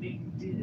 it did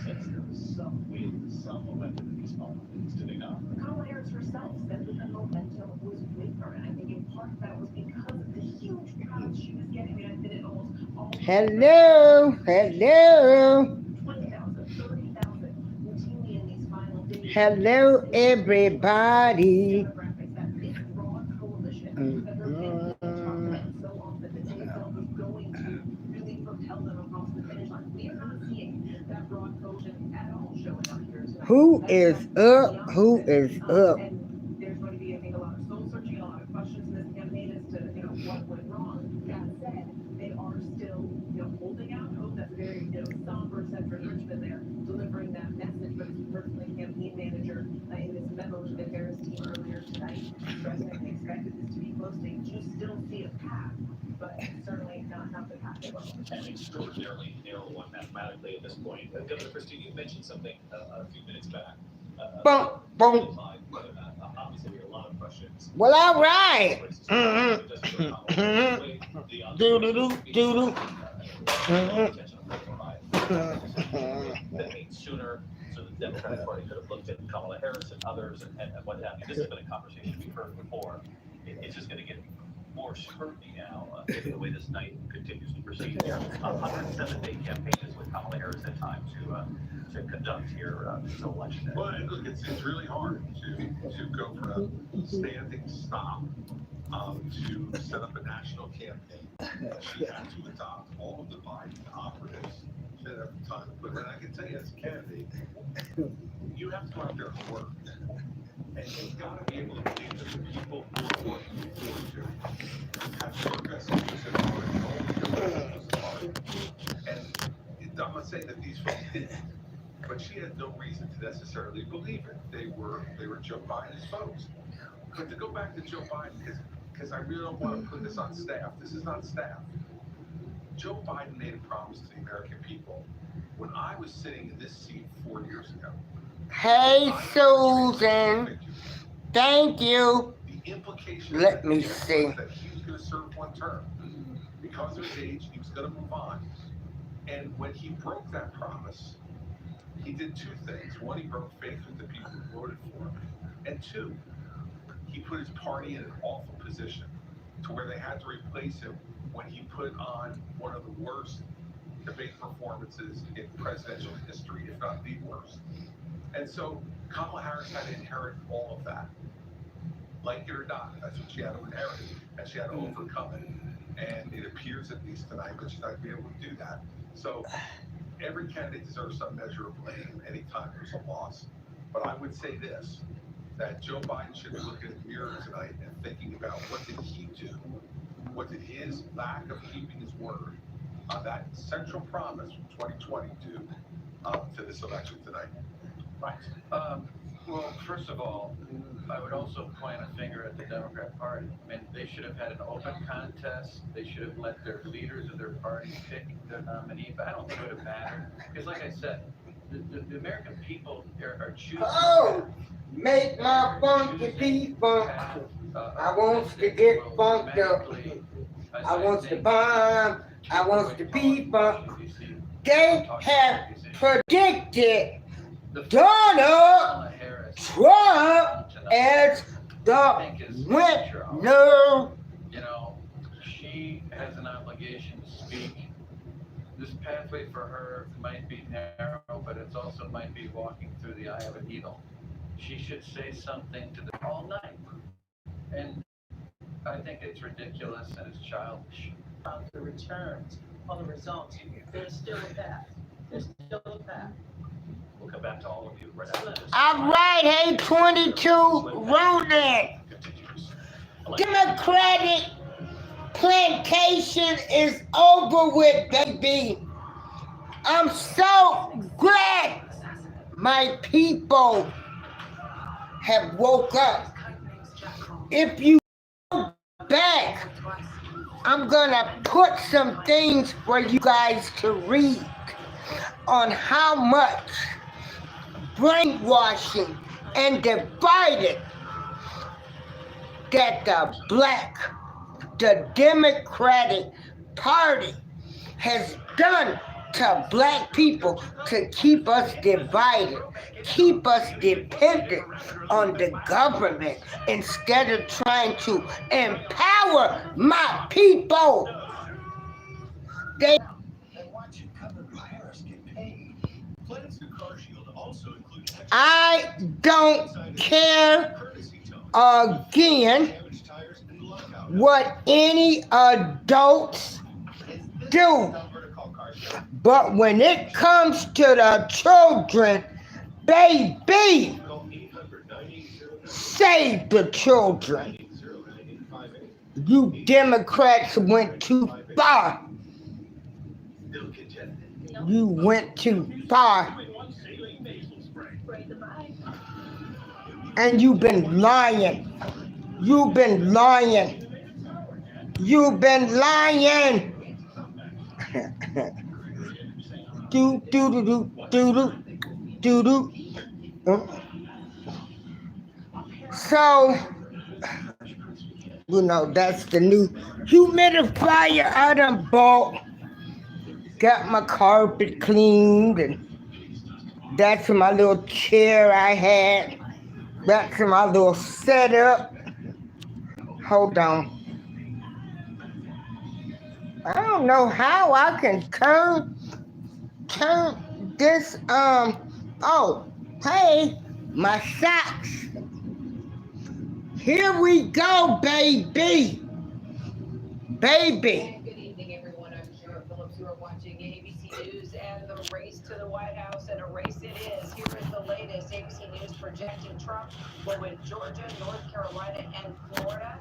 sense there was some wind, some momentum in these politics, did they not? Kamala Harris herself said that the momentum was with her, and I think in part that was because of the huge crowds she was getting. I mean, I did it almost. Hello, hello. 20,000, 30,000 routinely in these final days. Hello, everybody. Demographics, that big broad coalition that her campaign talked about so often, that they felt was going to really propel them across the finish line. We are not seeing that broad coalition at all showing up here tonight. Who is up? Who is up? And there's going to be, I think, a lot of soul searching, a lot of questions in this campaign as to, what went wrong. That said, they are still, holding out hope. That's very, somber Central Richmond there, delivering that message. But as you heard from the campaign manager in this memo to the Harris team earlier tonight, stressing they expected this to be close. They do still see a path, but certainly not the path they want. An extraordinarily narrow one mathematically at this point. Governor Christie, you mentioned something a few minutes back. Boom, boom. Obviously, we have a lot of questions. Well, all right. Doodle-doo, Doodle. That means sooner, so the Democratic Party could have looked at Kamala Harris and others and what have you. This has been a conversation we've heard before. It's just going to get more scrutiny now, given the way this night continues to proceed here. 107-day campaign is what Kamala Harris had time to conduct here until election day. Well, look, it's really hard to go from a standing stop to set up a national campaign. She had to adopt all of the Biden operatives. She didn't have the time. But I can tell you, as a candidate, you have to go out there and work. And you've got to be able to believe that the people who are working for you have your best interests at heart and only your best interests at heart. And I'm not saying that these folks didn't, but she had no reason to necessarily believe it. They were Joe Biden's folks. But to go back to Joe Biden, because I really don't want to put this on staff. This is not staff. Joe Biden made a promise to the American people when I was sitting in this seat 4 years ago. Hey, Susan. Thank you. The implication Let me see. was that he was going to serve one term. Because of his age, he was going to move on. And when he broke that promise, he did two things. One, he broke faith with the people who voted for him. And two, he put his party in an awful position to where they had to replace him when he put on one of the worst debate performances in presidential history, if not the worst. And so Kamala Harris had to inherit all of that. Like it or not, that's what she had to inherit, and she had to overcome it. And it appears, at least tonight, that she's not going to be able to do that. So every candidate deserves some measure of blame anytime there's a loss. But I would say this, that Joe Biden should be looking in the mirror tonight and thinking about what did he do? What did his lack of keeping his word on that central promise from 2020 do to this election tonight? Right. Well, first of all, I would also point a finger at the Democrat Party. I mean, they should have had an open contest. They should have let their leaders of their party pick their nominee. But I don't think it would have mattered. Because like I said, the American people are choosing. Oh, make my funky beat funk. I want to get funked up. I want to bomb. I want to be funk. They have predicted Donald Trump as the winner. You know, she has an obligation to speak. This pathway for her might be narrow, but it also might be walking through the eye of a needle. She should say something to them all night. And I think it's ridiculous and it's childish. The returns on the results, there's still a path. There's still a path. We'll come back to all of you right after this. All right, hey, 22 wrote it. Democratic plantation is over with, baby. I'm so glad my people have woke up. If you go back, I'm gonna put some things for you guys to read on how much brainwashing and divided that the Democratic Party has done to black people to keep us divided, keep us dependent on the government instead of trying to empower my people. They I don't care again what any adults do. But when it comes to the children, baby, save the children. You Democrats went too far. You went too far. And you've been lying. You've been lying. You've been lying. do do do do do do do. So, you know, that's the new humidifier I done bought. Got my carpet cleaned, and that's my little chair I had. That's my little setup. Hold on. I don't know how I can turn this, oh, hey, my socks. Here we go, baby. Baby. Good evening, everyone. I'm Kara Phillips. You are watching ABC News and the race to the White House, and a race it is. Here is the latest. ABC News projecting Trump will win Georgia, North Carolina, and Florida.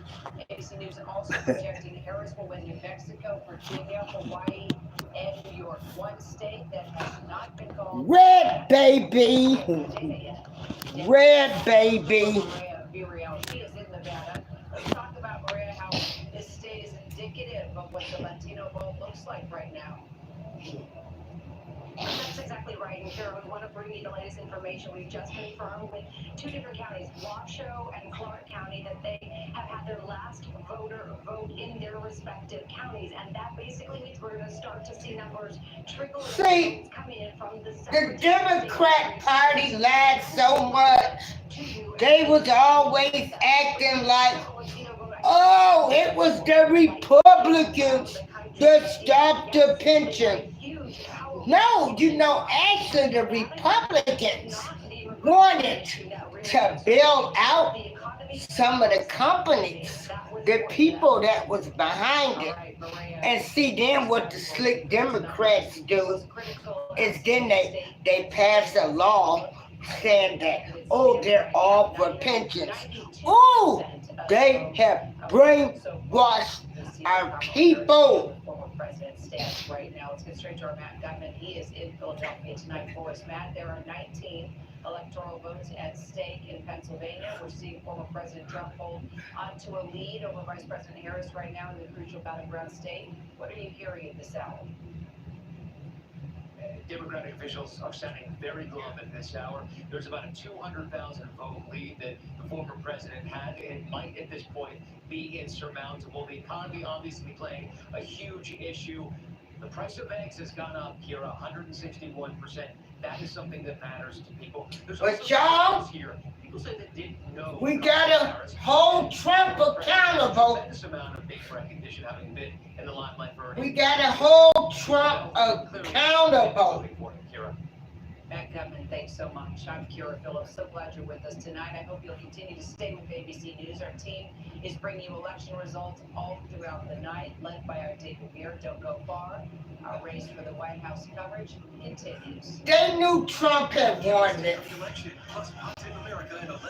ABC News also projecting Harris will win New Mexico, Virginia, Hawaii, and New York. One state that has not been called Red, baby. Red, baby. Maria, she is in Nevada. Let's talk about, Maria, how this state is indicative of what the Latino vote looks like right now. That's exactly right. And Kara, we want to bring you the latest information. We've just confirmed with two different counties, Washoe and Clark County, that they have had their last voter vote in their respective counties. And that basically means we're going to start to see numbers trickle in, coming in from the Democrat Party lied so much. They was always acting like, oh, it was the Republicans that stopped the pension. No, you know, actually the Republicans wanted to bail out some of the companies, the people that was behind it. And see, then what the slick Democrats do is then they pass a law saying that, oh, they're all for pensions. Oh, they have brainwashed our people. President stands right now. Let's get straight to our Matt Gutman. He is in Philadelphia tonight for us. Matt, there are 19 electoral votes at stake in Pennsylvania. We're seeing former President Trump hold onto a lead over Vice President Harris right now in the crucial battleground state. What are you hearing at this hour? Democratic officials are sounding very glum at this hour. There's about a 200,000 vote lead that the former president had. It might at this point be insurmountable. The economy obviously playing a huge issue. The price of eggs has gone up here 161%. That is something that matters to people. There's But y'all, here. People say they didn't know. we gotta hold Trump accountable. Tremendous amount of big recognition having been in the limelight for. We gotta hold Trump accountable. Matt Gutman, thanks so much. I'm Kara Phillips. So glad you're with us tonight. I hope you'll continue to stay with ABC News. Our team is bringing you election results all throughout the night, led by our David Beer. Don't go far. Our race for the White House coverage continues. They knew Trump had won this.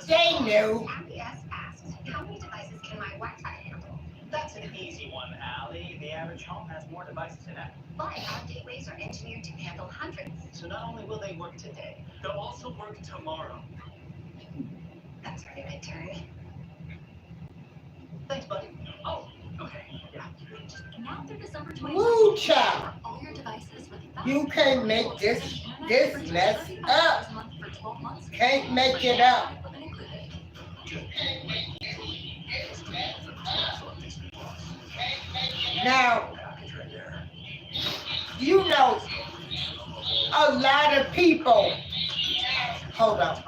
They knew. Abby S. asks, how many devices can my Wi-Fi handle? That's an easy one, Allie. The average home has more devices than that. But our gateways are engineered to handle hundreds. So not only will they work today, they'll also work tomorrow. That's pretty good turn. Thanks, buddy. Oh, okay, yeah. Now through December 20th, Woo, child. all your devices with You can't make this mess up. Can't make it up. Now, you know, a lot of people. Hold on.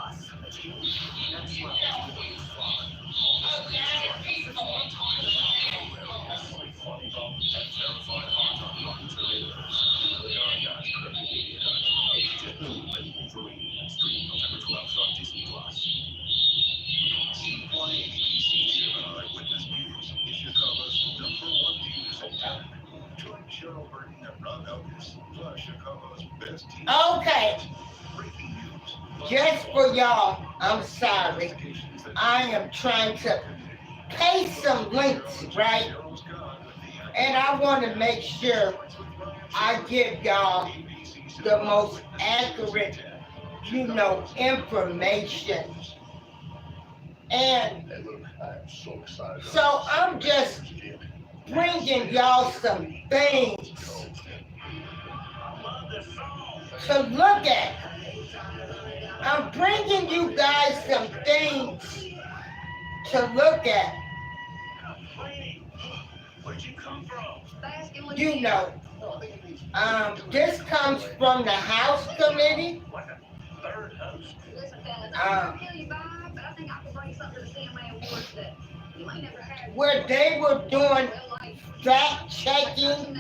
Okay, just for y'all, I'm sorry. I am trying to paste some links, right? And I want to make sure I give y'all the most accurate, information. And so I'm just bringing y'all some things to look at. I'm bringing you guys some things to look at. This comes from the House Committee. Where they were doing fact checking,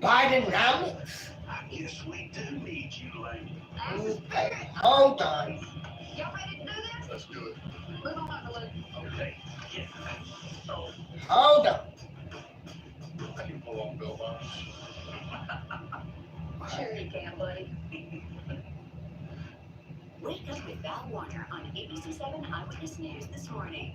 Bidenomics. Yes, we do need you, lady. Okay, hold on. Y'all ready to do this? Let's do it. Move on up a little. Okay. Yeah. Oh, Hold on. I can pull on Bill Bonds. Sure you can, buddy. Wake up with Val Warner on ABC7 Eyewitness News this morning.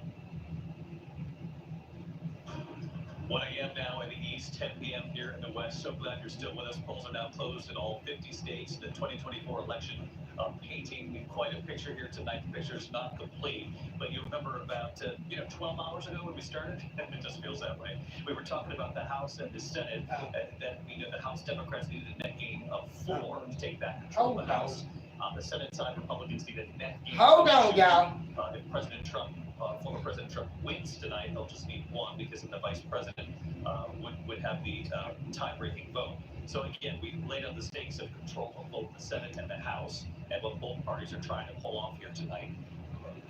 1 a.m. now in the east, 10 p.m. here in the west. So glad you're still with us. Polls are now closed in all 50 states. The 2024 election painting quite a picture here tonight. The picture is not complete, but you remember about 12 hours ago when we started? It just feels that way. We were talking about the House and the Senate. That the House Democrats needed a net gain of 4 to take back control of the House. On the Senate side, Republicans needed a net gain. Hold on, y'all. If President Trump, former President Trump wins tonight, they'll just need 1 because then the vice president would have the tie-breaking vote. So again, we laid out the stakes of control of both the Senate and the House, and what both parties are trying to pull off here tonight.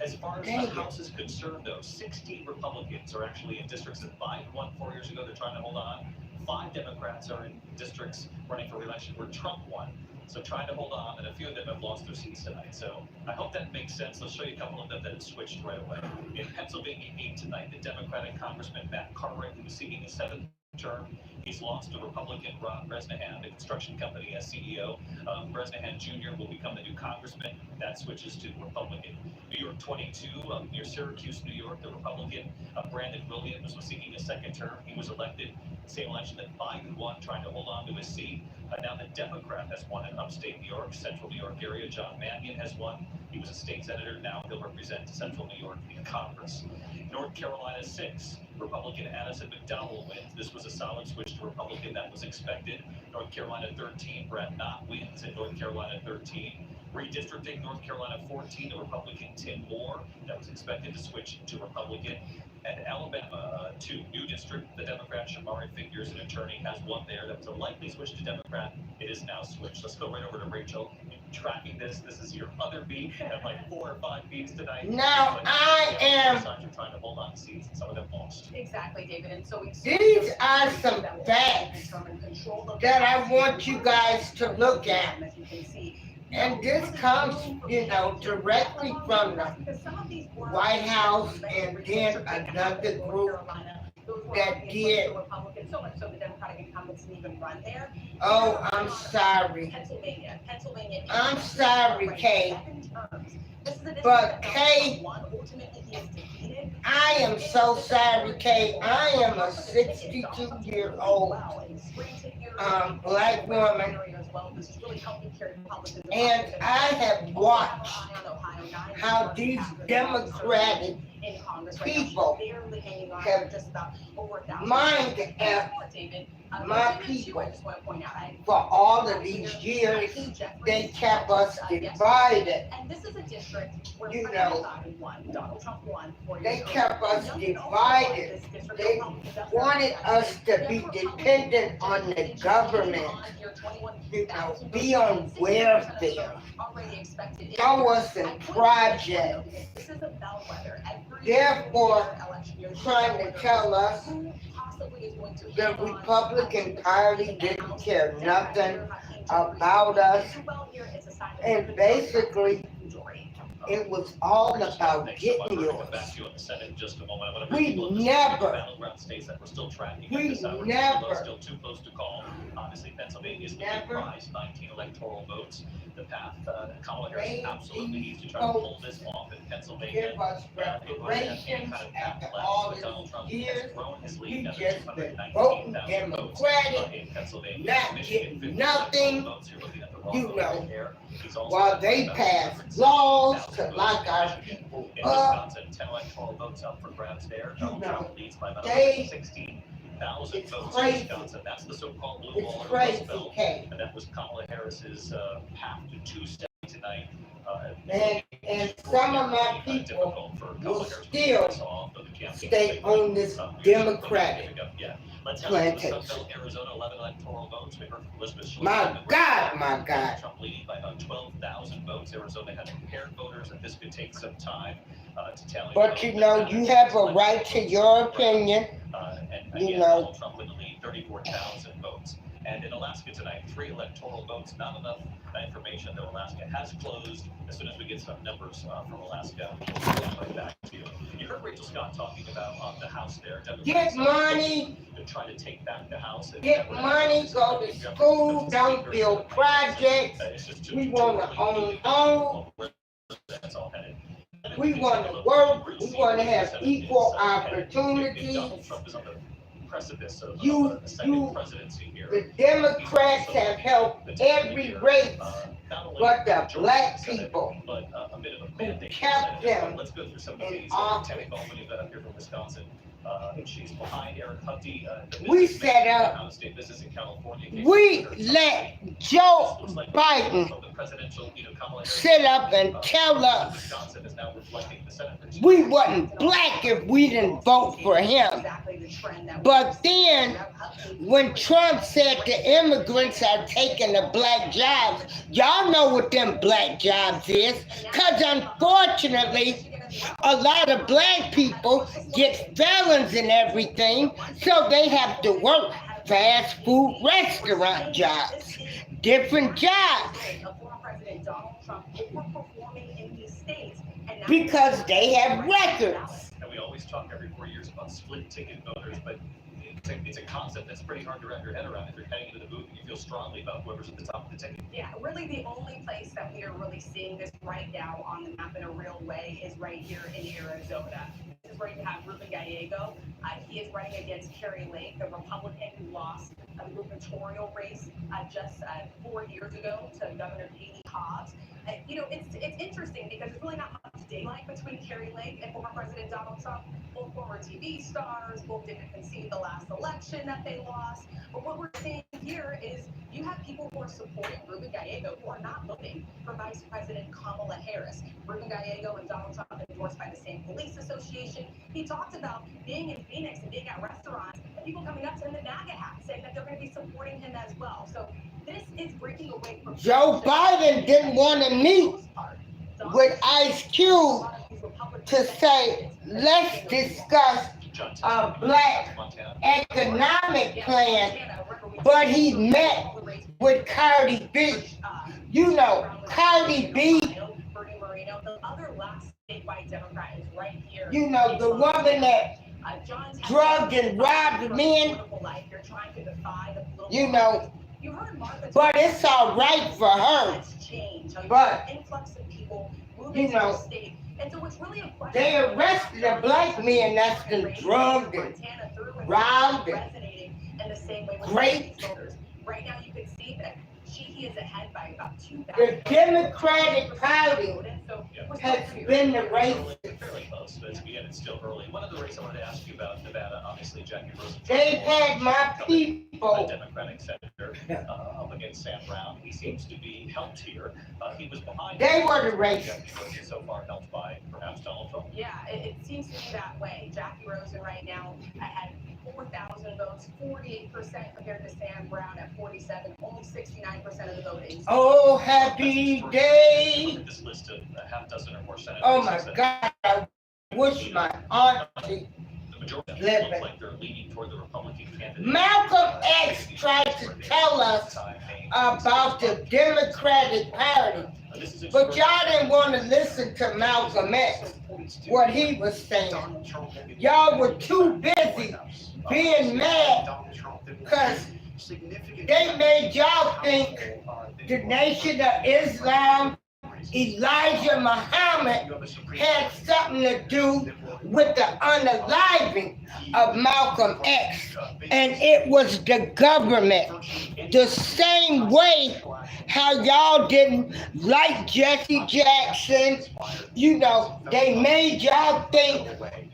As far as the House is concerned, though, 16 Republicans are actually in districts that Biden won 4 years ago. They're trying to hold on. 5 Democrats are in districts running for re-election where Trump won. So trying to hold on, and a few of them have lost their seats tonight. So I hope that makes sense. I'll show you a couple of them that have switched right away. In Pennsylvania 8 tonight, the Democratic Congressman Matt Cartwright, who is seeking a 7th term, he's lost to Republican Ron Bresnahan, the construction company, as CEO. Bresnahan Jr. will become the new congressman. That switches to Republican. New York 22, near Syracuse, New York, the Republican Brandon Williams was seeking a 2nd term. He was elected same election that Biden won, trying to hold on to his seat. Now the Democrat has won in upstate New York, central New York area. John Mannion has won. He was a state senator. Now he'll represent central New York in Congress. North Carolina 6, Republican Addison McDowell wins. This was a solid switch to Republican that was expected. North Carolina 13, Brad Knott wins in North Carolina 13. Redistricting North Carolina 14, the Republican Tim Moore, that was expected to switch to Republican. And Alabama 2, new district, the Democrat Shamari Figures, an attorney, has won there. That was a likely switch to Democrat. It is now switched. Let's go right over to Rachel. Tracking this is your other beat. You have like 4 or 5 beats tonight. Now I am. You're trying to hold on to seats, and some of them lost. Exactly, David, and so These are some facts that I want you guys to look at. And this comes, directly from the White House, and then another group that did. Oh, I'm sorry. I'm sorry, Kay. But Kay, I am so sorry, Kay. I am a 62-year-old black woman, and I have watched how these Democratic in Congress right people now. She's barely hanging on have for just about over 1,000. mind F David, my Virginia, too, people. I just want to point out, for all of these years. They kept us divided. and this is a district where You President know, Biden won, Donald Trump won. 4 years They ago. kept us Young people divided. this district, They Republicans up wanted there. us to be dependent on the government, you know, be on welfare, Already expected. throw us in projects. This is a bellwether. Every Therefore, election year, trying to tell us who possibly is going to the hang on Republican to Party didn't care nothing about us. And basically, it was all about getting yours. Back to you in the Senate in just a moment. I wanna We bring people up to never- the battleground states that we're still tracking at We this hour. never- Still too close to call. Obviously, Pennsylvania is the big Never- prize, 19 electoral votes. The path, Kamala Harris They absolutely needs to try to pull this off in Pennsylvania. Give us reparations after all these years. We just been voting Democratic, In Pennsylvania, not Michigan, getting 50 nothing. votes. You're looking at the You wrong know, vote there. He's also while got they about pass 170,000 laws to votes lock in our Michigan. people In up. Wisconsin, 10 electoral votes up for grabs there. You Donald know, Trump leads by about they- 16,000 it's votes crazy. in Wisconsin. That's the so-called blue wall It's or crazy, Rust Belt. Kay. And that was Kamala Harris's path to two-step tonight. And some of my people difficult for Kamala will Harris to still pass off of the campaign. stay on this Democratic Yeah. Let's have the plantation. Sun Belt, Arizona, 11 electoral votes. We heard from Elizabeth Schultz. My God, my God. Trump leading by about 12,000 votes. Arizona had impaired voters, and this could take some time to tally. But you know, you have a right to your opinion. And you again, know. Donald Trump with the lead, 34,000 votes. And in Alaska tonight, 3 electoral votes. Not enough information, though. Alaska has closed. As soon as we get some numbers from Alaska, we'll come back to you. You heard Rachel Scott talking about the House there. Get money, To try to take back the House. get money, go to school, don't build projects. It's just We wanna own home. That's all headed. We wanna work, we wanna have equal opportunities. Donald Trump is on the precipice of You- a second you- presidency here. The Democrats have helped every race Not only but the majority black in the Senate, people but a bit of a mandate. in the kept Senate. them Let's go through some of in these. office. Tammy Baldwin, you've got up here from Wisconsin. She's behind Eric Hunty. The We businessman, set up- out-of-state business in California. We let Joe Looks like Biden from the presidential, Kamala Harris, sit up and tell us Wisconsin is now reflecting the Senate. we wasn't black if we didn't vote for him. Exactly the trend that But then, when Trump said the immigrants are taking the black jobs, y'all know what them black jobs is. Cause unfortunately, a lot of black people get felons and everything, so they have to work fast food restaurant jobs, different jobs, former President Donald Trump overperforming in these states, and now because they have records. And we always talk every 4 years about split ticket voters, but it's a concept that's pretty hard to wrap your head around. If you're heading into the booth and you feel strongly about whoever's at the top of the ticket. Yeah, really the only place that we are really seeing this right now on the map in a real way is right here in Arizona. This is where you have Ruben Gallego. He is running against Kari Lake, the Republican who lost a gubernatorial race just 4 years ago to Governor Katie Hobbs. It's interesting because there's really not much daylight between Kari Lake and former President Donald Trump. Both former TV stars, both didn't concede the last election that they lost. But what we're seeing here is you have people who are supporting Ruben Gallego who are not voting for Vice President Kamala Harris. Ruben Gallego and Donald Trump are endorsed by the same police association. He talked about being in Phoenix and being at restaurants and people coming up to him in MAGA hats saying that they're going to be supporting him as well. So this is breaking away from Joe Biden didn't want to meet with Ice Cube to say, let's discuss a black economic plan, but he met with Cardi B. You know, Cardi B, you know, the woman that drugged and robbed men, you know, but it's all right for her. But, you know, they arrested a black man that's been drugged and robbed and raped. Right now you can see that He is ahead by about 2,000. The Democratic Party So we're has still been the race. Fairly close, but again, it's still early. One of the races I wanted to ask you about Nevada, obviously Jackie Rose. They've had my A people. Democratic senator up against Sam Brown. He seems to be helped here. He was behind. They were the race. Jackie Rose is so far helped by perhaps Donald Trump. Yeah, it seems to be that way. Jackie Rosen right now had 4,000 votes, 48% compared to Sam Brown at 47, only 69% of the voting. Oh, happy day. This list of a half dozen or more senators. Oh my God, I wish my auntie. The majority Living. look like they're leaning toward the Republican candidate. Malcolm X tried to tell us about the Democratic Party, but y'all didn't want to listen to Malcolm X, what he was saying. Y'all were too busy being mad because they made y'all think the Nation of Islam, Elijah Muhammad had something to do with the unaliving of Malcolm X, and it was the government. The same way how y'all didn't like Jesse Jackson, you know, they made y'all think,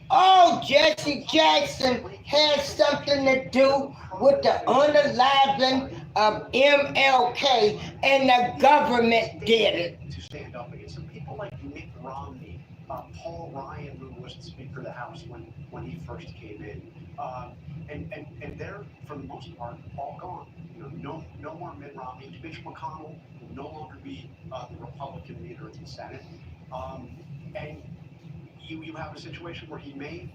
oh, Jesse Jackson had something to do with the unaliving of MLK, and the government did it. To stand up against some people like Mitt Romney, Paul Ryan, who was the Speaker of the House when he first came in, and they're for the most part all gone. You know, no more Mitt Romney. Mitch McConnell will no longer be the Republican leader in the Senate, and you have a situation where he may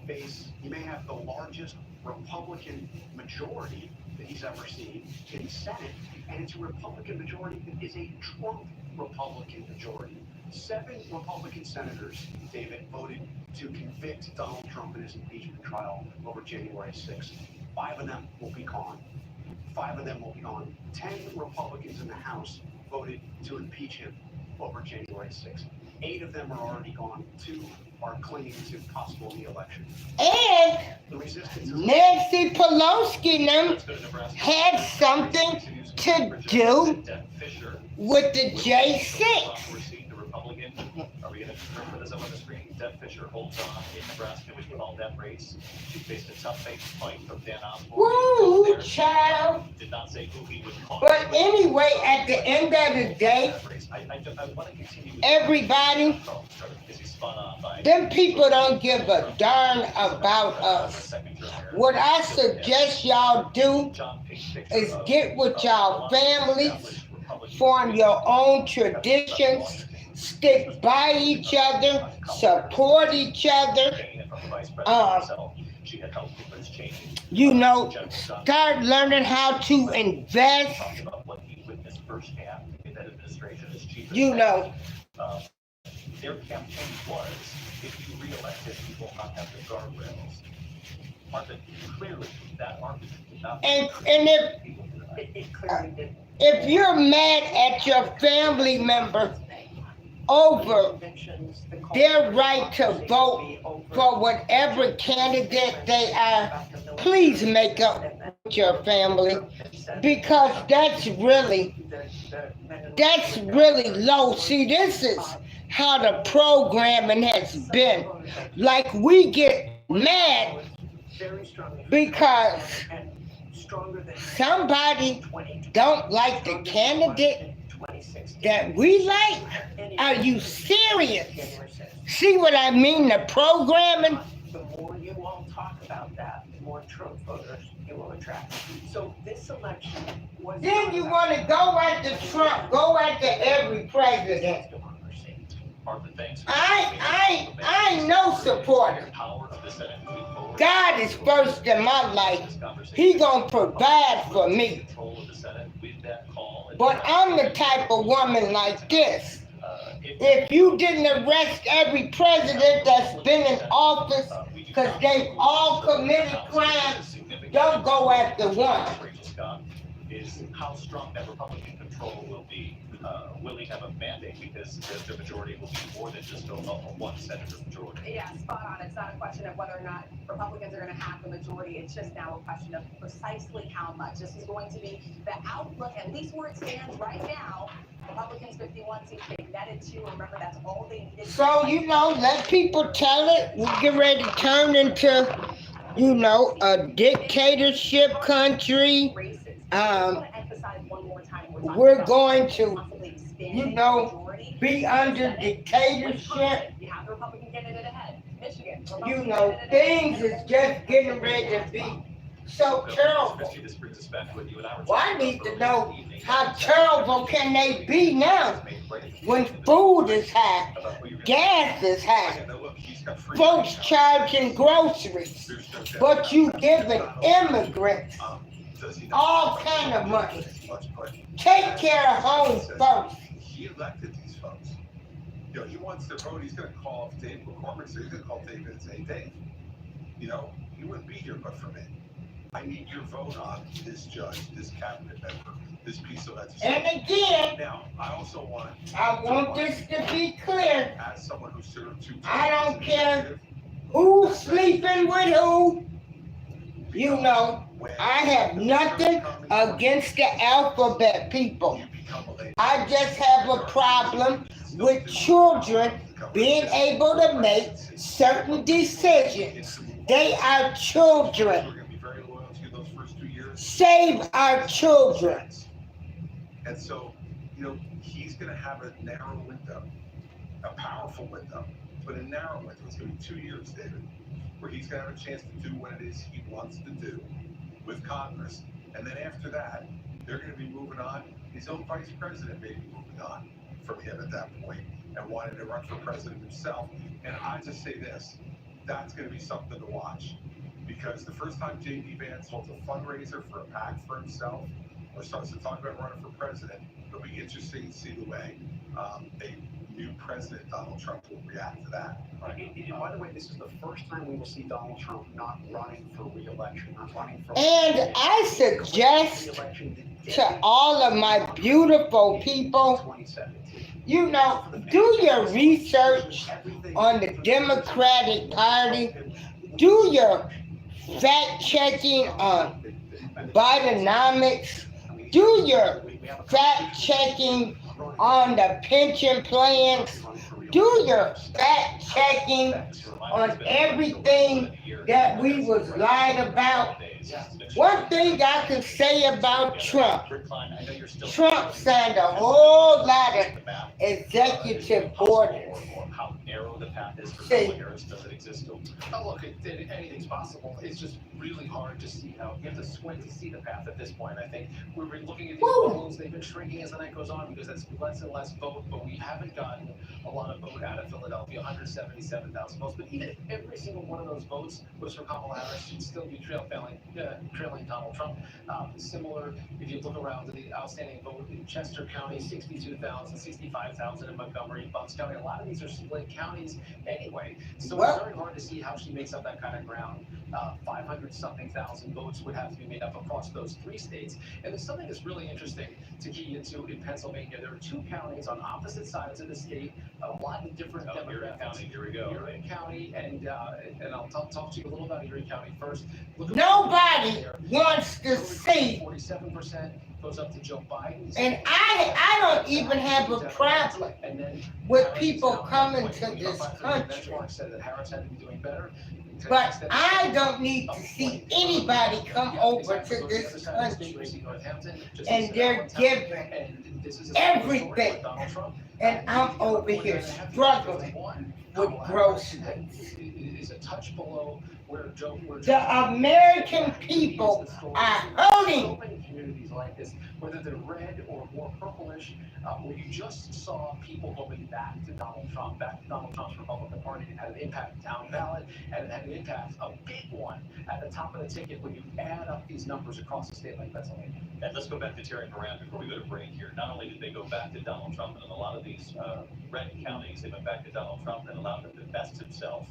have the largest Republican majority that he's ever seen in the Senate, and it's a Republican majority that is a Trump Republican majority. 7 Republican senators, David, voted to convict Donald Trump in his impeachment trial over January 6th. 5 of them will be gone. 5 of them will be gone. 10 Republicans in the House voted to impeach him over January 6th. 8 of them are already gone. 2 are clinging to possible re-election. And The resistance is Nancy Pelosi and them had something to do with the J6. We're seeing the Republican. Are we going to confirm for this up on the screen? Deb Fisher holds on in Nebraska, which we call that race. She faced a tough fight from Dan Osborne. Woo, child. Did not say who he would call. But anyway, at the end of the day, I want to continue. everybody, Is he spun on by them people don't give a darn about us. What I suggest y'all do is get with y'all families, form your own traditions, stick by each other, support each other. You know, start learning how to invest. You know, their campaign was, if you re-elected, you will not have the guardrails. Martha, clearly that argument did not. and if you're mad at your family member over their right to vote for whatever candidate they are, please make up with your family, because that's really low. See, this is how the programming has been. Like, we get mad because somebody don't like the candidate that we like. Are you serious? See what I mean? The programming. The more you all talk about that, the more Trump voters you will attract. So this election was. Then you want to go after Trump, go after every president. I no supporter. God is first in my life. He gonna provide for me. But I'm the type of woman like this. If you didn't arrest every president that's been in office, because they've all committed crimes, don't go after one. Is how strong that Republican control will be. will he have a mandate? Because the majority will be more than just a one senator majority. Yeah, spot on. It's not a question of whether or not Republicans are going to have the majority. It's just now a question of precisely how much. This is going to be the outlook, at least where it stands right now. Republicans 51 seats, they netted 2. Remember, that's all they needed. So, let people tell it. We get ready to turn into, a dictatorship country. We're going to, be under dictatorship. You have the Republican candidate ahead. Michigan. Things is just getting ready to be so terrible. Christy, this brings us back to what you and I were Well, I talking need about to earlier know in the evening. how terrible can they be now when food is high, gas is high, folks charging groceries, but you giving immigrants all kind of money. Take care of home first. He elected these folks. He wants their vote. He's going to call Dave McCormick, so he's going to call David and say, Dave, you wouldn't be here but for me. I need your vote on this judge, this cabinet member, this piece of legislation. And again, Now, I also want this to be clear. as someone who served 2 terms. I don't care who's sleeping with who. I have nothing against the alphabet people. I just have a problem with children being able to make certain decisions. They are children. We're going to be very loyal to you those first 2 years. Save our children. And so, he's going to have a narrow window, a powerful window, but a narrow window. It's going to be 2 years, David, where he's going to have a chance to do what it is he wants to do with Congress. And then after that, they're going to be moving on. His own vice president may be moving on from him at that point and wanting to run for president himself. And I just say this, that's going to be something to watch. Because the first time J.D. Vance holds a fundraiser for a PAC for himself or starts to talk about running for president, it'll be interesting to see the way a new president, Donald Trump, will react to that. And by the way, this is the first time we will see Donald Trump not running for re-election, not running for. And I suggest to all of my beautiful people, do your research on the Democratic Party. Do your fact checking on Bidenomics. Do your fact checking on the pension plans. Do your fact checking on everything that we was lied about. One thing I can say about Trump, Trump signed a whole lot of executive orders. How narrow the path is for Kamala Harris doesn't exist. Oh, look, anything's possible. It's just really hard to see how you have to squint to see the path at this point. I think we've been looking at these polls, they've been shrinking as the night goes on because that's less and less vote, but we haven't gotten a lot of vote out of Philadelphia, 177,000 votes. But even if every single one of those votes was for Kamala Harris, she'd still be trailing Donald Trump. Similar, if you look around to the outstanding vote in Chester County, 62,000, 65,000 in Montgomery, Bucks County. A lot of these are split counties anyway. So it's very hard to see how she makes up that kind of ground. 500-something thousand votes would have to be made up across those 3 states. And there's something that's really interesting to key into in Pennsylvania. There are 2 counties on opposite sides of the state, a lot of different demographics. County, here we go. Erie County, and I'll talk to you a little about Erie County first. Nobody wants to see. 47% goes up to Joe Biden. And I don't even have a problem with people coming to this country. Said that Harris had to be doing better. But I don't need to see anybody come over to this country and they're given everything. And I'm over here struggling with groceries. Is a touch below where Joe. The American people are hurting. So many communities like this, whether they're red or more purplish, where you just saw people going back to Donald Trump, back to Donald Trump's Republican Party. It had an impact down ballot, and it had an impact, a big one, at the top of the ticket when you add up these numbers across a state like Pennsylvania. And let's go back to Terry Moran before we go to break here. Not only did they go back to Donald Trump, but in a lot of these red counties, they went back to Donald Trump and allowed him to vest himself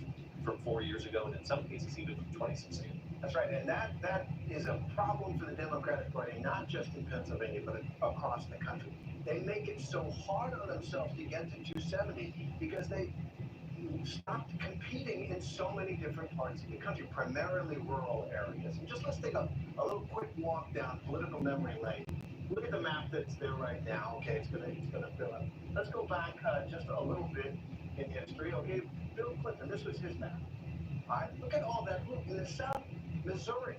from 4 years ago, and in some cases even from 2016. That's right, and that is a problem for the Democratic Party, not just in Pennsylvania, but across the country. They make it so hard on themselves to get to 270 because they stopped competing in so many different parts of the country, primarily rural areas. And just let's take a little quick walk down political memory lane. Look at the map that's there right now. Okay, it's gonna fill up. Let's go back just a little bit in history. Okay, Bill Clinton, this was his map. All right, look at all that. Look in the South, Missouri,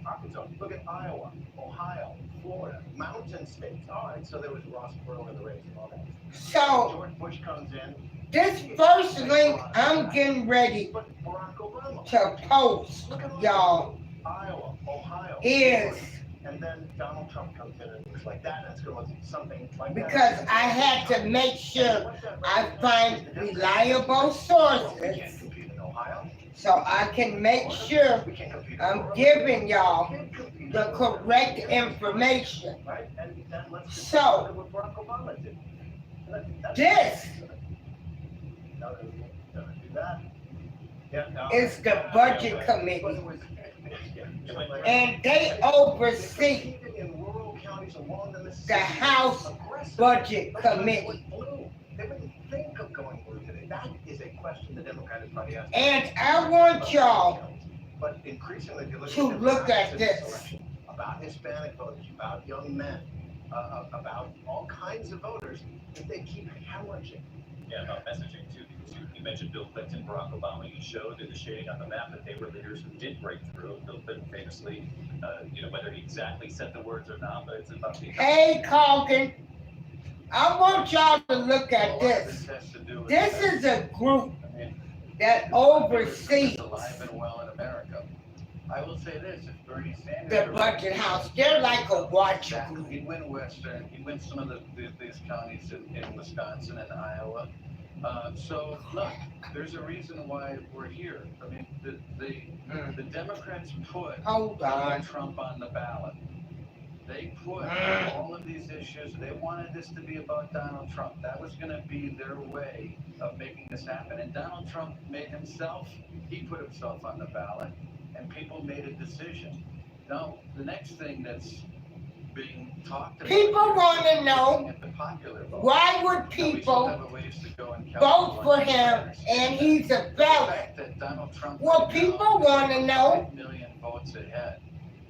Arkansas. Look at Iowa, Ohio, Florida, mountain states. All right, so there was Ross Perot in the race and all that. So George Bush comes in. this first link I'm getting ready But Barack Obama. to post, Look at all y'all, Iowa, Ohio. is And then Donald Trump comes in and it's like that. It's going to something like that. because I had to make sure I find reliable sources We can't compete in Ohio. so I can make sure We can't compete in I'm Florida. giving y'all We can't compete in the Florida. correct information. Right? And then let's just So- look at what Barack Obama did. This No, they're gonna do that. Yeah, no. is the budget But committee, it was- and they oversee Competed in rural counties along the Mississippi. the House Aggressive. Budget Those guys Committee. went blue. They wouldn't think of going blue today. That is a question the Democratic Party has. And I want y'all But increasingly, if you look to at look at the this. election, about Hispanic voters, about young men, about all kinds of voters, if they keep hemorrhaging. Yeah, about messaging too, because you mentioned Bill Clinton, Barack Obama, you showed in the shading on the map that they were leaders who did break through. Bill Clinton famously, whether he exactly said the words or not, but it's about the. Hey, Calkin, I want y'all to look at A lot of this. has to do with This the fact- is a group I mean, that it's oversees alive and well in America. I will say this, if Bernie Sanders. the budget house. They're like a watch Exactly. group. He'd win Western, he'd win some of these counties in Wisconsin and Iowa. So look, there's a reason why we're here. I mean, the Democrats put Hold on. Donald Trump on the ballot. They put all of these issues, they wanted this to be about Donald Trump. That was gonna be their way of making this happen. And Donald Trump made himself, he put himself on the ballot, and people made a decision. Now, the next thing that's being talked about. People here is wanna know, looking at the popular vote. why would Now, we still people have a ways to go in vote for California. him and he's a The felon? fact that Donald Trump Well, right now people is wanna know, 5 million votes ahead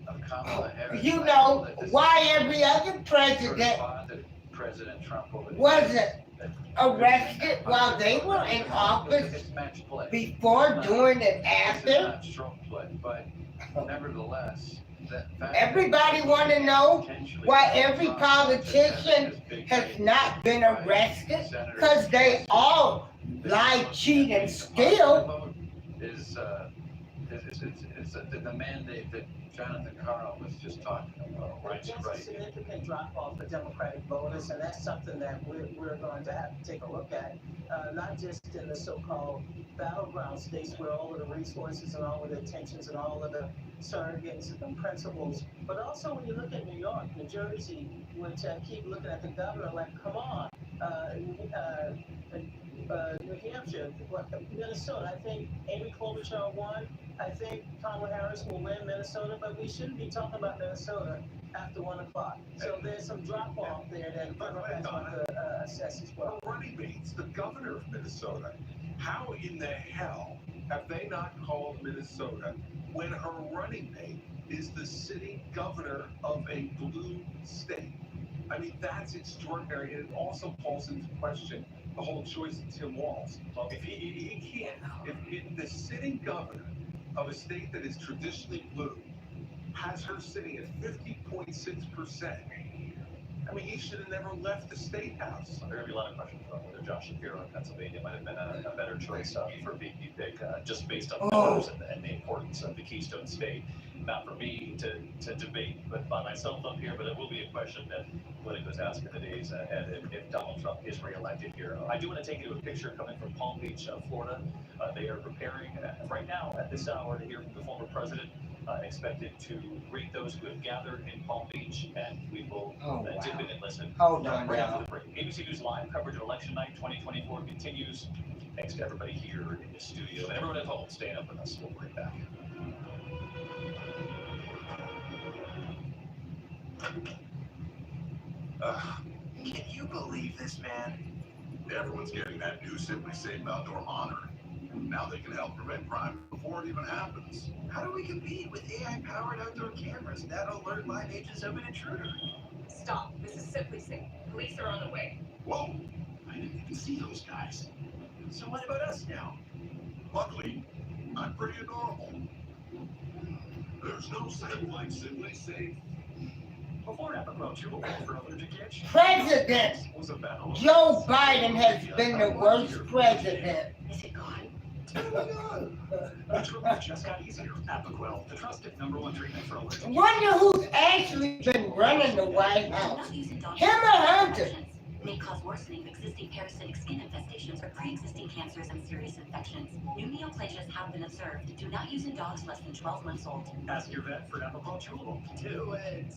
of Kamala Harris. you I know, that this why is every other sort of president bothered President Trump over the wasn't years. arrested while they were in office It's match play. before, during, and This is after? not stroke play, but nevertheless, that fact. Everybody that wanna know potentially why Donald every Trump politician this big has fight not been by arrested, senators 'cause they across all the lie, country. cheat, and The steal. popular vote is the mandate that Jonathan Carl was just talking about, right? There's a Right. significant drop off for Democratic voters, and that's something that we're going to have to take a look at, not just in the so-called battleground states where all of the resources and all of the attentions and all of the surrogates and principles, but also when you look at New York, New Jersey, which keep looking at the governor like, come on, New Hampshire, Minnesota. I think Amy Klobuchar won. I think Kamala Harris will win Minnesota, but we shouldn't be talking about Minnesota after 1 o'clock. So there's some drop off there that Democrats want to assess as well. Running mates, the governor of Minnesota. How in the hell have they not called Minnesota when her running mate is the sitting governor of a blue state? I mean, that's extraordinary, and it also calls into question the whole choice of Tim Walz. If he can't, if the sitting governor of a state that is traditionally blue has her sitting at 50.6%, I mean, he should have never left the state house. There are going to be a lot of questions about whether Josh Shapiro in Pennsylvania might have been a better choice for VP pick, just based on the numbers and the importance of the Keystone State. Not for me to debate, but by myself up here, but it will be a question that Politico's asking the days ahead if Donald Trump is reelected here. I do want to take you to a picture coming from Palm Beach, Florida. They are preparing right now at this hour to hear from the former president. Expected to greet those who have gathered in Palm Beach, and we will dip in and listen. Hold on right after now. the break. ABC News Live coverage of Election Night 2024 continues. Thanks to everybody here in the studio and everyone at home staying up with us. We'll bring it back. Can you believe this, man? Everyone's getting that new Simply Safe Outdoor Monitor. Now they can help prevent crime before it even happens. How do we compete with AI-powered outdoor cameras that alert live agents of an intruder? Stop. This is Simply Safe. Police are on the way. Whoa! I didn't even see those guys. So what about us now? Luckily, I'm pretty adorable. There's no safe like Simply Safe. Before Apoquel Chewable for allergic itch, President was a battle. Joe Biden has been the worst president. Is it gone? Oh my God! Which relief just got easier. Apoquel, the trusted #1 treatment for allergic. Wonder who's actually been running the White House. Him or Hunter? May cause worsening of existing parasitic skin infestations or pre-existing cancers and serious infections. New neoplasias have been observed. Do not use in dogs less than 12 months old. Ask your vet for Apoquel Chewable. Do it.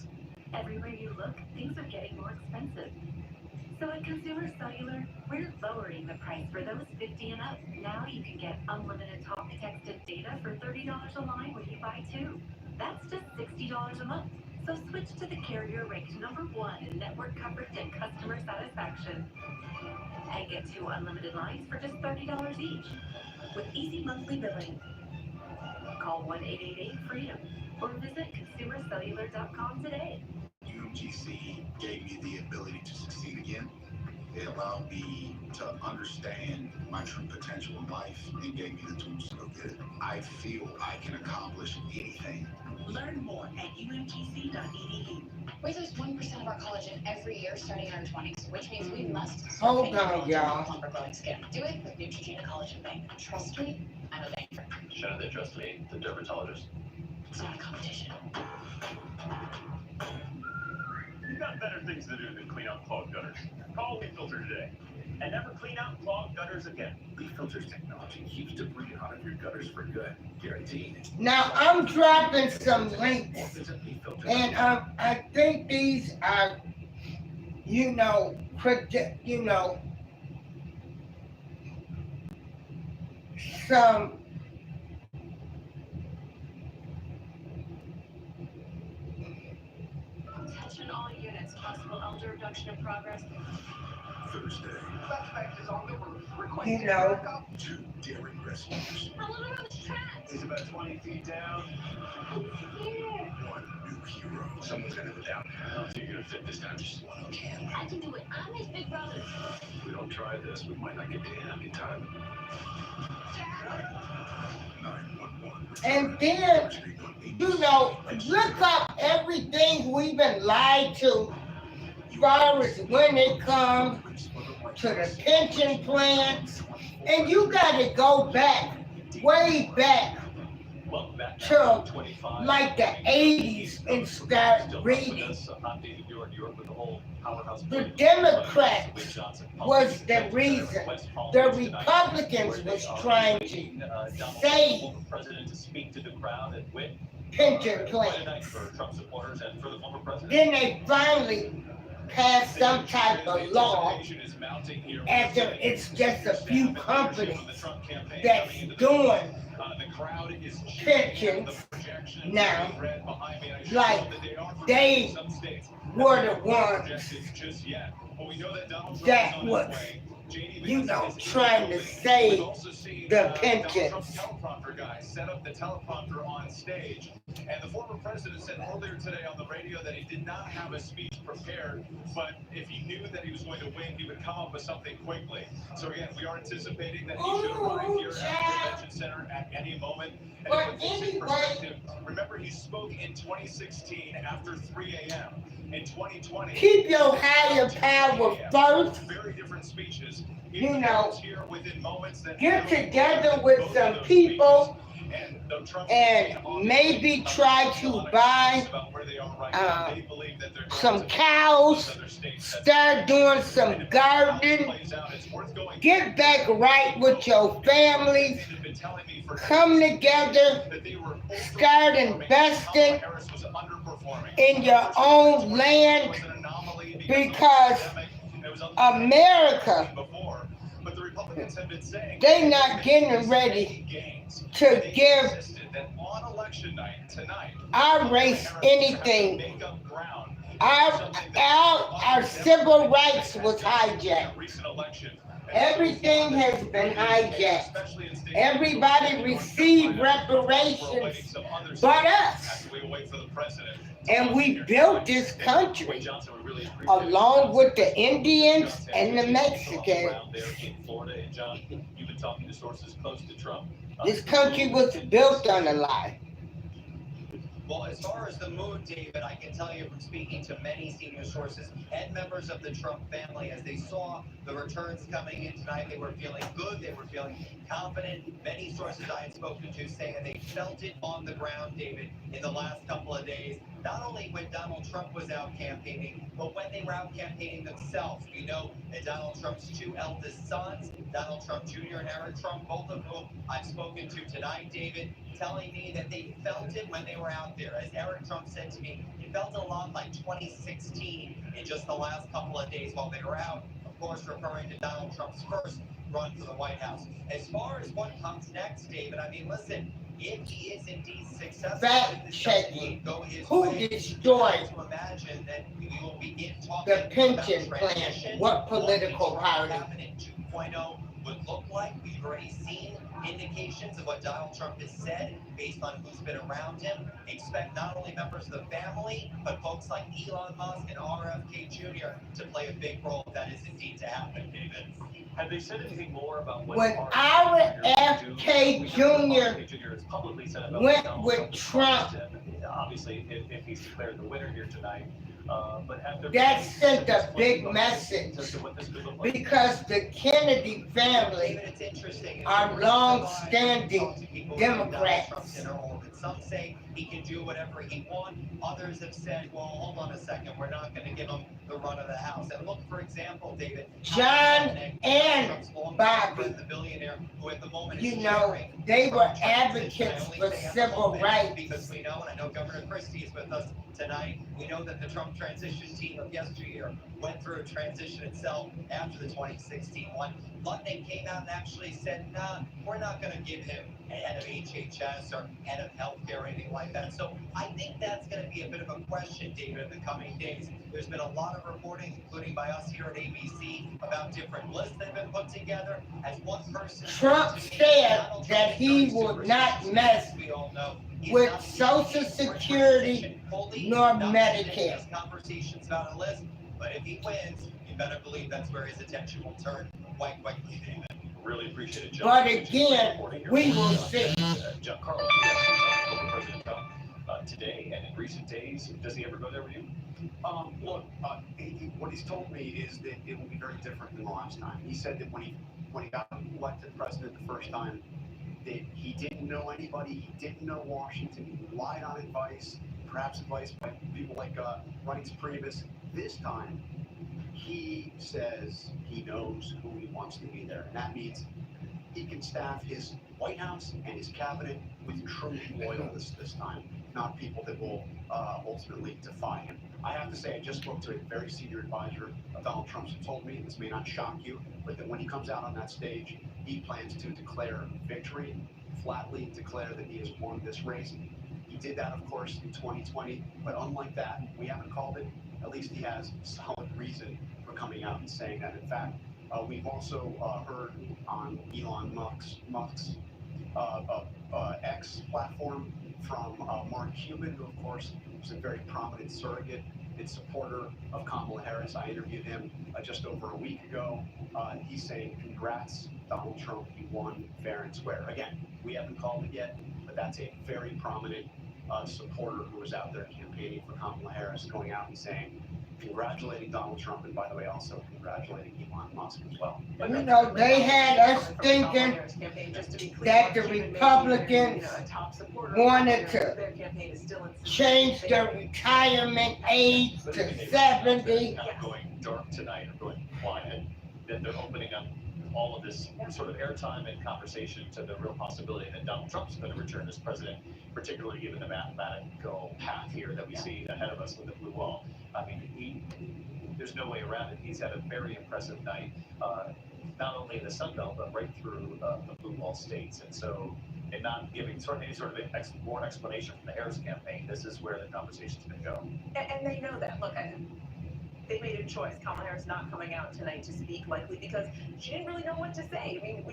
Everywhere you look, things are getting more expensive. So at Consumer Cellular, we're lowering the price for those 50 and up. Now you can get unlimited talk, text, and data for $30 a line when you buy 2. That's just $60 a month. So switch to the carrier ranked #1 in network coverage and customer satisfaction. And get 2 unlimited lines for just $30 each. With easy monthly billing. Call 1-888-FREEDOM or visit consumercellular.com today. UMGC gave me the ability to succeed again. It allowed me to understand my true potential in life and gave me the tools to go get it. I feel I can accomplish anything. Learn more at umgc.edu. We lose 1% of our collagen every year starting in our 20s, which means we must Hold on, y'all. plumper glowing skin. Do it with Neutrogena Collagen Bank. Trust me, I'm a banker. Shouldn't they trust me, the dermatologist? It's not a competition. You've got better things to do than clean out clogged gutters. Call WeFilter today and never clean out clogged gutters again. WeFilter's technology keeps debris out of your gutters for good. Guaranteed. Now I'm dropping some links, Or visit WeFilter. and I think these are, some. Attention all units, possible elder abduction in progress. Thursday, Suspect is on the roof. You know. 2 daring rescuers. I want to run this track. He's about 20 feet down. 1 new hero. Someone's gonna go down. I don't think you're gonna fit this time. Just one can. I can do it. I'm his big brother. If we don't try this, we might not get to him in time. 911. And then, look up everything we've been lied to as far as when it comes to the pension plans. And you gotta go back, way back Welcome back to 25. like the 80s and start Still reading. us. I'm David York with the whole powerhouse. The Democrats was the reason. The Republicans was trying to save President to speak to the crowd and wit. pension Quite a night plans. for Trump supporters and for the former president. Then they finally passed some type of law after it's just a few companies that's doing pensions now, like they were the ones that was, trying to save the pensions. Teleprompter guy set up the teleprompter on stage, and the former president said earlier today on the radio that he did not have a speech prepared, but if he knew that he was going to win, he would come up with something quickly. So again, we are anticipating that he should arrive here at the convention center at any moment. And to put this in perspective, remember he spoke in 2016 after 3 a.m. In 2020, Keep your higher power first. very different speeches. Get together with some people and maybe try to buy some cows, start doing some gardening, get back right with your families, come together, start investing in your own land, because America, they're not getting ready to give our race anything Our civil rights was hijacked. Recent election. Everything has been hijacked. Everybody received reparations but us. And we built this country along with the Indians and the Mexicans. This country was built on a lie. Well, as far as the mood, David, I can tell you from speaking to many senior sources and members of the Trump family, as they saw the returns coming in tonight, they were feeling good, they were feeling confident. Many sources I had spoken to saying that they felt it on the ground, David, in the last couple of days. Not only when Donald Trump was out campaigning, but when they were out campaigning themselves. We know that Donald Trump's two eldest sons, Donald Trump Jr. and Eric Trump, both of whom I've spoken to tonight, David, telling me that they felt it when they were out there. As Eric Trump said to me, it felt a lot like 2016 in just the last couple of days while they were out, of course referring to Donald Trump's first run for the White House. As far as what comes next, David, I mean, listen, if he is indeed successful, Fact checking. Who destroyed to imagine that we will begin the pension plan? What political party? 2.0 would look like. We've already seen indications of what Donald Trump has said based on who's been around him. Expect not only members of the family, but folks like Elon Musk and RFK Jr. to play a big role if that is indeed to happen, David. Have they said anything more about what When RFK Jr. went with Trump, obviously, if he's declared the winner here tonight, but have that sent a big message because the Kennedy family are long-standing Democrats. Some say he can do whatever he wants. Others have said, well, hold on a second, we're not going to give him the run of the house. And look, for example, David, John and Bobby, the billionaire who at the moment you know, they were advocates for civil rights. Because we know, and I know Governor Christie is with us tonight, we know that the Trump transition team of yesteryear went through a transition itself after the 2016 one. But they came out and actually said, nah, we're not going to give him a head of HHS or head of healthcare or anything like that. So I think that's going to be a bit of a question, David, in the coming days. There's been a lot of reporting, including by us here at ABC, about different lists that have been put together. As one person Trump said that he would not mess with Social Security nor Medicare. Conversations about a list, but if he wins, you better believe that's where his attention will turn quite quickly, David. Really appreciate it, John. But again, we will see. John Carl, President Trump today and in recent days, does he ever go there with you? Look, what he's told me is that it will be very different than the last time. He said that when he got elected president the first time, that he didn't know anybody, he didn't know Washington, he relied on advice, perhaps advice by people like Reince Priebus. This time, he says he knows who he wants to be there, and that means he can staff his White House and his cabinet with truly loyalists this time, not people that will ultimately defy him. I have to say, I just spoke to a very senior advisor of Donald Trump's who told me, and this may not shock you, but that when he comes out on that stage, he plans to declare victory, flatly declare that he has won this race. He did that, of course, in 2020, but unlike that, we haven't called it. At least he has solid reason for coming out and saying that. In fact, we've also heard on Elon Musk's X platform from Mark Cuban, who, of course, was a very prominent surrogate and supporter of Kamala Harris. I interviewed him just over a week ago. He's saying, congrats, Donald Trump, you won fair and square. Again, we haven't called it yet, but that's a very prominent supporter who was out there campaigning for Kamala Harris, going out and saying, congratulating Donald Trump, and by the way, also congratulating Elon Musk as well. You know, they had us thinking that the Republicans wanted to change the retirement age to 70. Not going dark tonight or going quiet, that they're opening up all of this sort of airtime and conversation to the real possibility that Donald Trump's going to return as president, particularly given the mathematical path here that we see ahead of us with the blue wall. I mean, there's no way around it. He's had a very impressive night, not only in the Sun Belt, but right through the blue wall states. And so and not giving any sort of more explanation from the Harris campaign, this is where the conversation's going to go. And they know that. Look, they made a choice. Kamala Harris not coming out tonight to speak, likely because she didn't really know what to say. I mean,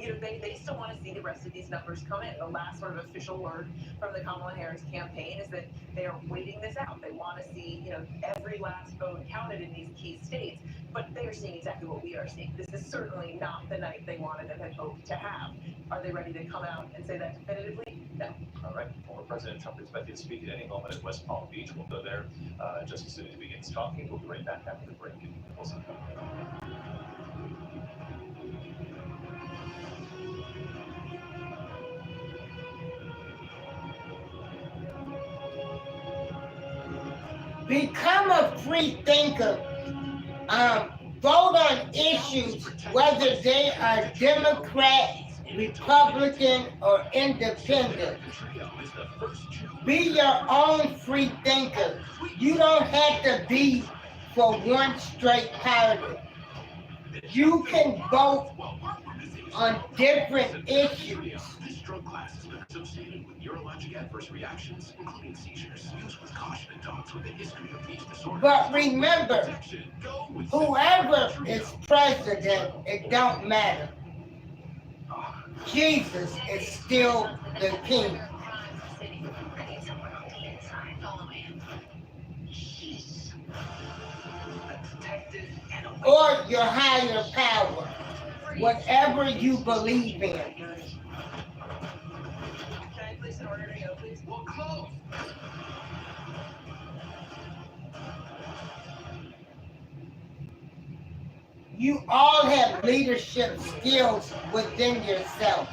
they still want to see the rest of these numbers come in. The last sort of official word from the Kamala Harris campaign is that they are waiting this out. They want to see, every last vote counted in these key states. But they are seeing exactly what we are seeing. This is certainly not the night they wanted and had hoped to have. Are they ready to come out and say that definitively? No. All right. Former President Trump is expected to speak at any moment at West Palm Beach. We'll go there just as soon as he begins talking. We'll be right back after the break. We'll see. Become a free thinker. Vote on issues, whether they are Democrat, Republican, or Independent. Be your own free thinker. You don't have to be for one straight party. You can vote on different issues. This drug class has been associated with neurologic adverse reactions, including seizures. Use with caution in dogs with a history of these disorders. But remember, whoever is president, it don't matter. Jesus is still the king. Or your higher power, whatever you believe in. Can I place an order to go, please? Well, close. You all have leadership skills within yourself.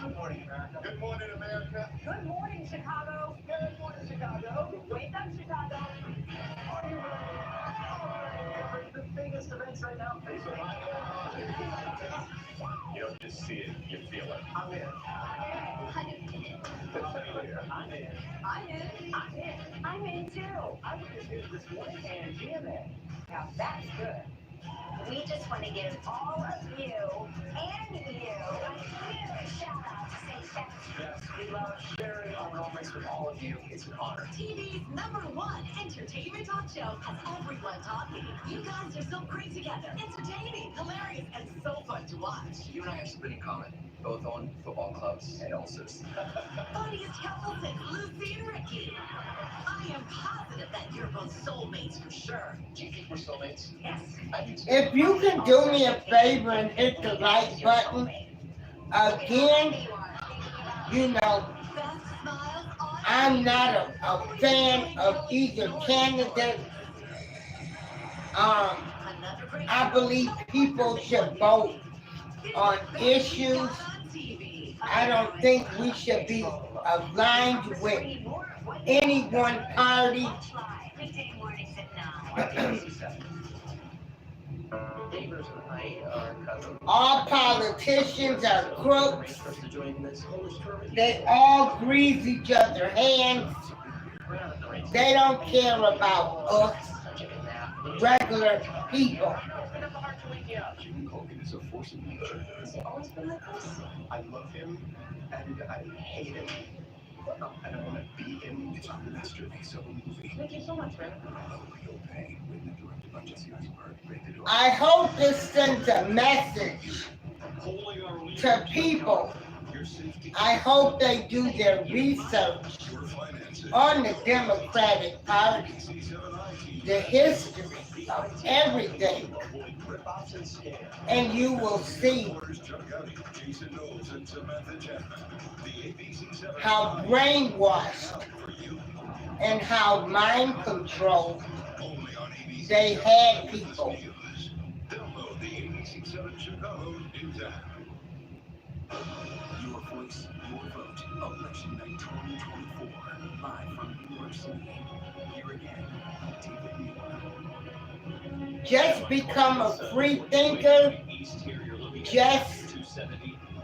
Good morning, America. Good morning, America. Good morning, Chicago. Good morning, Chicago. Wake up, Chicago. Are you ready? The biggest events right now. You don't just see it, you feel it. I'm in. I'm in. I'm in too. I was just here this morning and GMA. Now that's good. We just want to give all of you and you a huge shout out to say thank you. Yes, we love sharing our moments with all of you. It's an honor. TV's #1 entertainment talk show has everyone talking. You guys are so great together. Entertaining, hilarious, and so fun to watch. You and I have something in common. Both own football clubs and ulcers. Funniest couple since Lucy and Ricky. I am positive that you're both soulmates for sure. Do you think we're soulmates? Yes. I do too. If you can do me a favor and hit the like button again, Best smiles on I'm not a fan of either candidate. another great I believe people should vote on issues. I don't think we should be aligned with any one party. Weekday mornings at 9. Neighbors and I are cousins. All politicians are crooks. For us to join this Polish tour with you. They all grease each other's hands. We're not at the race. They don't care about us, Take a nap. regular people. Jimmy Hogan is a force of nature. Has it always been like this? I love him and I hate him. I don't want to be him. It's a masterpiece of a movie. Thank you so much, man. Real Pain, written and directed by Jesse Eisenberg. Rated R. I hope this sends a message to people. I hope they do their research on the Democratic Party, the history of everything, and you will see how brainwashed and how mind controlled they had people. Download the ABC7 Chicago News app. Your voice, your vote. Election night 2024. Live from New York City. Here again, David Muir. Just become a free thinker. Just,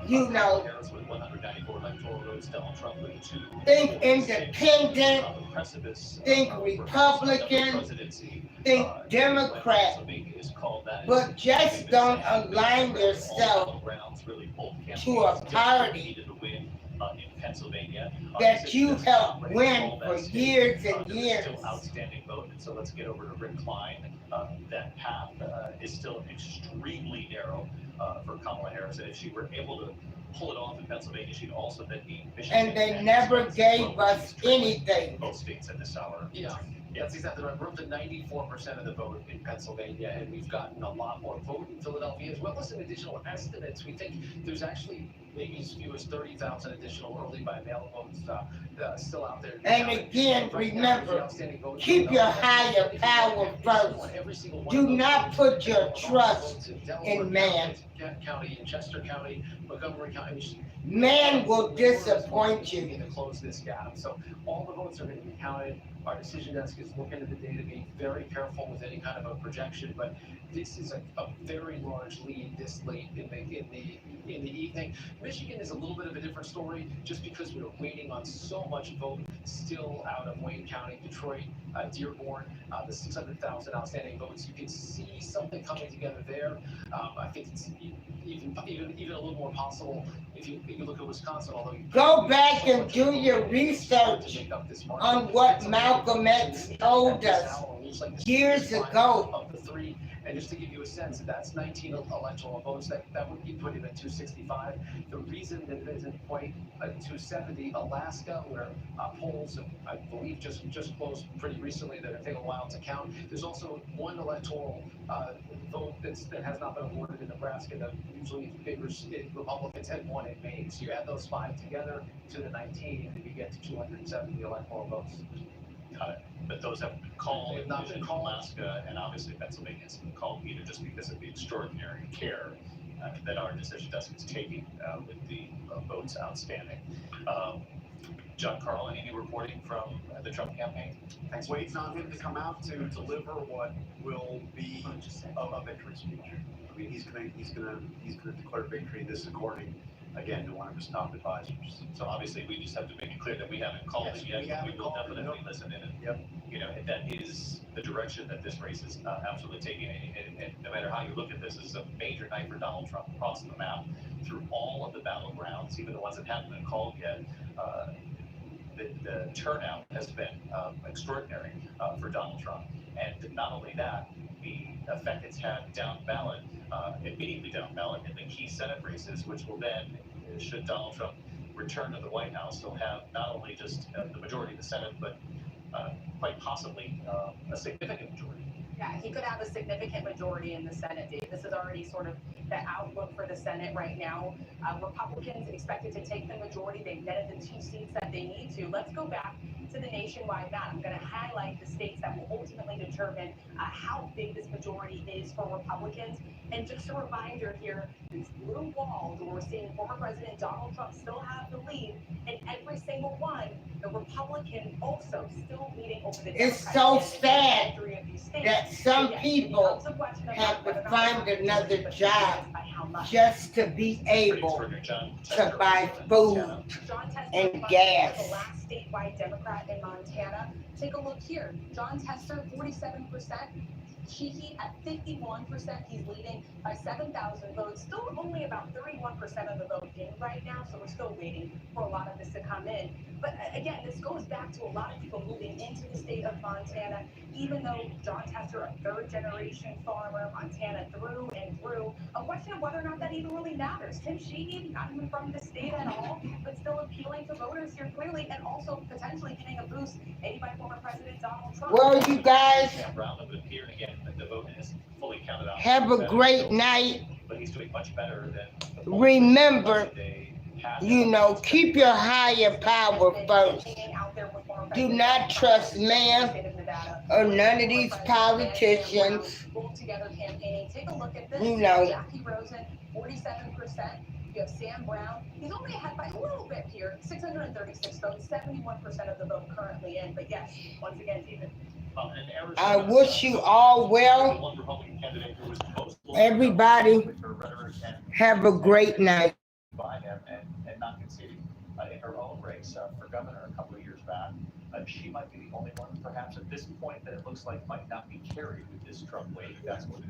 Harris with 194 electoral votes. puts Donald Trump into think independent, on the precipice think of Republican, presidency. think When Democrat, Pennsylvania is called, that but is just don't align yourself all battlegrounds, really both to a campaigns party needed to win in Pennsylvania. that you Obviously, that's helped not ready to win call for that state. years and There is years. still outstanding vote, and so let's get over to Rick Klein. That path is still extremely narrow for Kamala Harris, and if she were able to pull it off in Pennsylvania, she'd also then be Michigan. And they never gave us anything. Both states at this hour. Yeah, that's exactly right. We're up to 94% of the vote in Pennsylvania, and we've gotten a lot more vote in Philadelphia, as well as some additional estimates. We think there's actually maybe as few as 30,000 additional early by mail votes still out there. And again, remember, keep your higher power first. Do not put your trust in man. County, in Chester County, Montgomery County. Man will disappoint you. To close this gap. So all the votes are going to be counted. Our decision desk is looking at the data, being very careful with any kind of a projection, but this is a very large lead this late in the evening. Michigan is a little bit of a different story, just because we're waiting on so much vote still out of Wayne County, Detroit, Dearborn, the 600,000 outstanding votes. You can see something coming together there. I think it's even a little more possible if you look at Wisconsin. Although go back and do your research on what Malcolm X told us years ago. Of the three, and just to give you a sense, that's 19 electoral votes. That would be put in at 265. The reason that it isn't quite 270, Alaska, where polls, I believe, just closed pretty recently, that are taking a while to count. There's also one electoral vote that has not been awarded in Nebraska that usually favors Republicans, and one in Maine. So you add those 5 together to the 19, and you get to 270 electoral votes. Got it. But those haven't been called. They've not been called. Alaska and obviously Pennsylvania hasn't been called either, just because of the extraordinary care that our decision desk is taking with the votes outstanding. John Carlin, any reporting from the Trump campaign? Thanks. Waiting on him to come out to deliver what will be a victory speech. I mean, he's gonna declare victory. This, according again to one of his top advisors. So obviously, we just have to make it clear that we haven't called it yet. We will definitely listen in. Yep. You know, that is the direction that this race is absolutely taking. And no matter how you look at this, this is a major night for Donald Trump across the map through all of the battlegrounds, even the ones that haven't been called yet. The turnout has been extraordinary for Donald Trump. And not only that, the effect it's had down ballot, immediately down ballot in the key Senate races, which will then, should Donald Trump return to the White House, he'll have not only just the majority of the Senate, but quite possibly a significant majority. Yeah, he could have a significant majority in the Senate, Dave. This is already sort of the outlook for the Senate right now. Republicans expected to take the majority. They've netted the 2 seats that they need to. Let's go back to the nationwide map. I'm going to highlight the states that will ultimately determine how big this majority is for Republicans. And just a reminder here, these blue walls where we're seeing former President Donald Trump still have the lead, and every single one, the Republican also still leading over the It's Democrat so candidate sad in 3 of these states. that some people have to find another job just to be able to buy food and gas. The last statewide Democrat in Montana. Take a look here. John Tester, 47%. Sheehy at 51%. He's leading by 7,000 votes. Still only about 31% of the vote in right now, so we're still waiting for a lot of this to come in. But again, this goes back to a lot of people moving into the state of Montana, even though John Tester, a third-generation farmer, Montana through and through. A question of whether or not that even really matters. Tim Sheehy, not even from the state at all, but still appealing to voters here clearly, and also potentially getting a boost, maybe by former President Donald Trump. Well, you guys, Here again, the vote is fully counted out. have a great night. But he's doing much better than. Remember, you know, keep your higher power first. Do not trust man or none of these politicians. You know. Jackie Rosen, 47%. You have Sam Brown. He's only ahead by a little bit here, 636 votes, 71% of the vote currently in. But yes, once again, David. I wish you all well. Everybody, have a great night. And not conceding. in her own race for governor a couple of years back. She might be the only one, perhaps at this point, that it looks like might not be carried with this Trump wave. That's what it